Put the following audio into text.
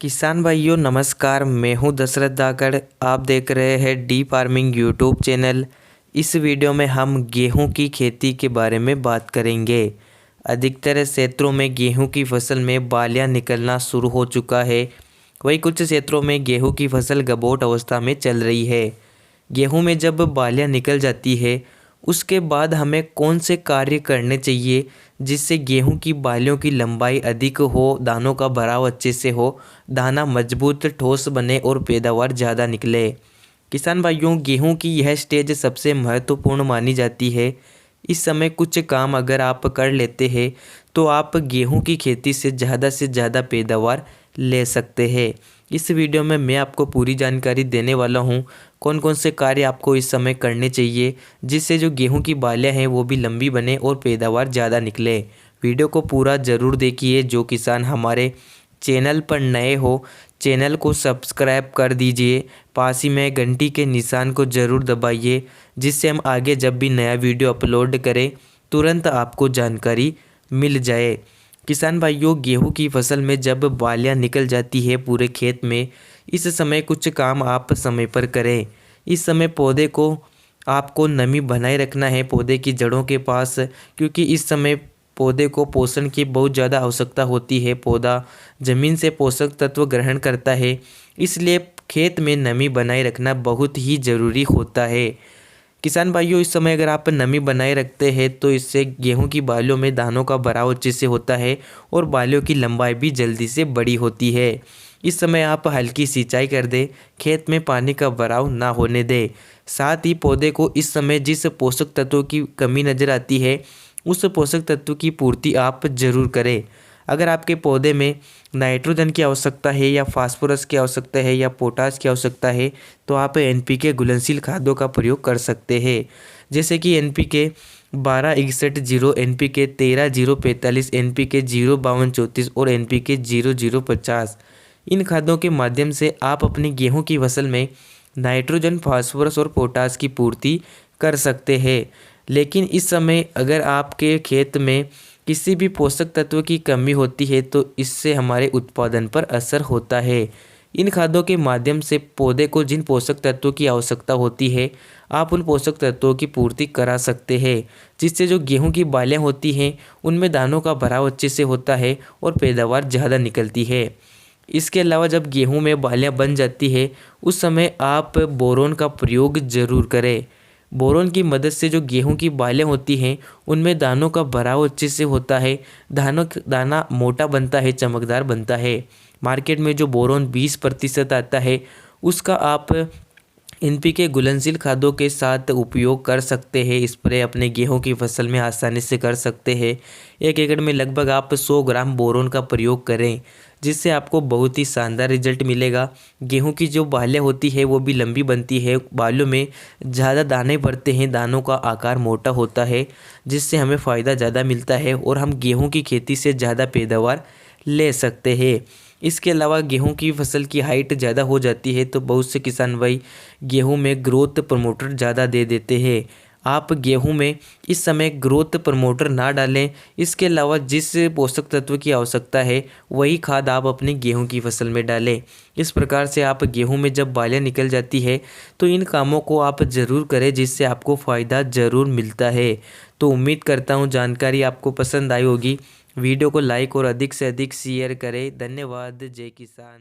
किसान भाइयों नमस्कार। मैं हूं दशरथ दाकड़। आप देख रहे हैं डी फार्मिंग यूट्यूब चैनल। इस वीडियो में हम गेहूं की खेती के बारे में बात करेंगे। अधिकतर क्षेत्रों में गेहूं की फसल में बालियां निकलना शुरू हो चुका है। वहीं कुछ क्षेत्रों में गेहूं की फसल गबोट अवस्था में चल रही है। गेहूं में जब बालियां निकल जाती है उसके बाद हमें कौन से कार्य करने चाहिए जिससे गेहूं की बालियों की लंबाई अधिक हो, दानों का भराव अच्छे से हो, दाना मजबूत ठोस बने और पैदावार ज़्यादा निकले। किसान भाइयों, गेहूं की यह स्टेज सबसे महत्वपूर्ण मानी जाती है। इस समय कुछ काम अगर आप कर लेते हैं तो आप गेहूं की खेती से ज़्यादा पैदावार ले सकते हैं। इस वीडियो में मैं आपको पूरी जानकारी देने वाला हूं कौन कौन से कार्य आपको इस समय करने चाहिए जिससे जो गेहूं की बालियां हैं वो भी लंबी बने और पैदावार ज़्यादा निकले। वीडियो को पूरा ज़रूर देखिए। जो किसान हमारे चैनल पर नए हो चैनल को सब्सक्राइब कर दीजिए, पास ही में घंटी के निशान को ज़रूर दबाइए जिससे हम आगे जब भी नया वीडियो अपलोड करें तुरंत आपको जानकारी मिल जाए। किसान भाइयों, गेहूं की फसल में जब बालियां निकल जाती है पूरे खेत में, इस समय कुछ काम आप समय पर करें। इस समय पौधे को आपको नमी बनाए रखना है पौधे की जड़ों के पास, क्योंकि इस समय पौधे को पोषण की बहुत ज़्यादा आवश्यकता होती है। पौधा ज़मीन से पोषक तत्व ग्रहण करता है, इसलिए खेत में नमी बनाए रखना बहुत ही ज़रूरी होता है। किसान भाइयों, इस समय अगर आप नमी बनाए रखते हैं तो इससे गेहूं की बालियों में दानों का भराव अच्छे से होता है और बालियों की लंबाई भी जल्दी से बड़ी होती है। इस समय आप हल्की सिंचाई कर दें, खेत में पानी का भराव ना होने दें। साथ ही पौधे को इस समय जिस पोषक तत्वों की कमी नज़र आती है उस पोषक तत्व की पूर्ति आप जरूर करें। अगर आपके पौधे में नाइट्रोजन की आवश्यकता है या फास्फोरस की आवश्यकता है या पोटास की आवश्यकता है तो आप एनपीके घुलनशील खादों का प्रयोग कर सकते हैं, जैसे कि एनपीके 1261 एनपीके 13045 एनपीके 05234 और एनपीके 0050। इन खादों के माध्यम से आप अपनी गेहूं की फसल में नाइट्रोजन, फास्फोरस और पोटास की पूर्ति कर सकते हैं। लेकिन इस समय अगर आपके खेत में किसी भी पोषक तत्व की कमी होती है तो इससे हमारे उत्पादन पर असर होता है। इन खादों के माध्यम से पौधे को जिन पोषक तत्वों की आवश्यकता होती है आप उन पोषक तत्वों की पूर्ति करा सकते हैं, जिससे जो गेहूं की बालियां होती हैं उनमें दानों का भराव अच्छे से होता है और पैदावार ज़्यादा निकलती है। इसके अलावा जब गेहूं में बालियां बन जाती है उस समय आप बोरोन का प्रयोग ज़रूर करें। बोरोन की मदद से जो गेहूं की बालें होती हैं उनमें दानों का भराव अच्छे से होता है, दाना मोटा बनता है, चमकदार बनता है। मार्केट में जो बोरोन 20% आता है उसका आप एनपीके घुलनशील खादों के साथ उपयोग कर सकते हैं। स्प्रे अपने गेहूं की फसल में आसानी से कर सकते हैं। 1 एकड़ में लगभग आप 100 ग्राम बोरोन का प्रयोग करें, जिससे आपको बहुत ही शानदार रिजल्ट मिलेगा। गेहूं की जो बालें होती है वो भी लंबी बनती है, बालों में ज़्यादा दाने पड़ते हैं, दानों का आकार मोटा होता है, जिससे हमें फ़ायदा ज़्यादा मिलता है और हम गेहूं की खेती से ज़्यादा पैदावार ले सकते हैं। इसके अलावा गेहूं की फसल की हाइट ज़्यादा हो जाती है तो बहुत से किसान भाई गेहूं में ग्रोथ प्रमोटर ज़्यादा दे देते हैं। आप गेहूं में इस समय ग्रोथ प्रमोटर ना डालें। इसके अलावा जिस पोषक तत्व की आवश्यकता है वही खाद आप अपनी गेहूं की फसल में डालें। इस प्रकार से आप गेहूं में जब बालें निकल जाती है तो इन कामों को आप ज़रूर करें, जिससे आपको फ़ायदा ज़रूर मिलता है। तो उम्मीद करता हूँ जानकारी आपको पसंद आई होगी। वीडियो को लाइक और अधिक से अधिक शेयर करें। धन्यवाद। जय किसान।